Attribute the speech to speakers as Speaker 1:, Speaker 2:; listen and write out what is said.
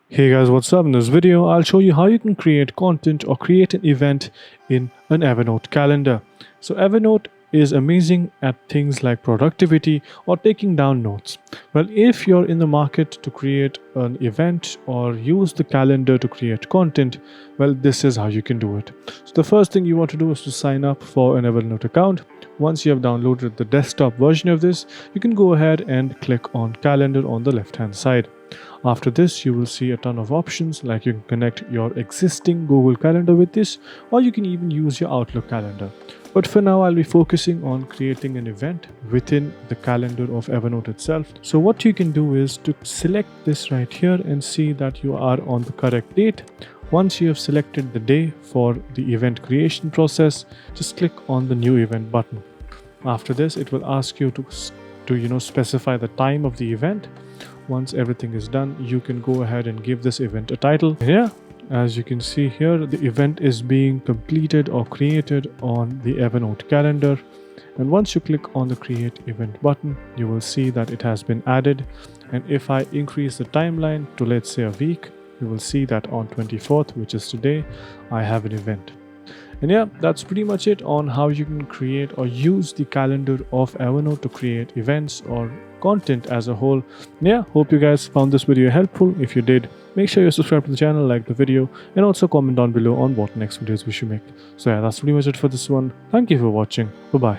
Speaker 1: Hey guys, what's up? In this video, I'll show you how you can create content or create an event in an Evernote calendar. So Evernote is amazing at things like productivity or taking down notes. Well, if you're in the market to create an event or use the calendar to create content, well, this is how you can do it. So the first thing you want to do is to sign up for an Evernote account. Once you have downloaded the desktop version of this, you can go ahead and click on calendar on the left hand side. After this, you will see a ton of options, like you can connect your existing Google Calendar with this, or you can even use your Outlook calendar. But for now, I'll be focusing on creating an event within the calendar of Evernote itself. So what you can do is to select this right here and see that you are on the correct date. Once you have selected the day for the event creation process, just click on the new event button. After this, it will ask you to specify the time of the event. Once everything is done, you can go ahead and give this event a title. Yeah, as you can see here, the event is being completed or created on the Evernote calendar. And once you click on the create event button, you will see that it has been added. And if I increase the timeline to, let's say, a week, you will see that on 24th, which is today, I have an event. And yeah, that's pretty much it on how you can create or use the calendar of Evernote to create events or content as a whole. Yeah, hope you guys found this video helpful. If you did, make sure you subscribe to the channel, like the video, and also comment down below on what next videos we should make. So yeah, that's pretty much it for this one. Thank you for watching. Bye bye.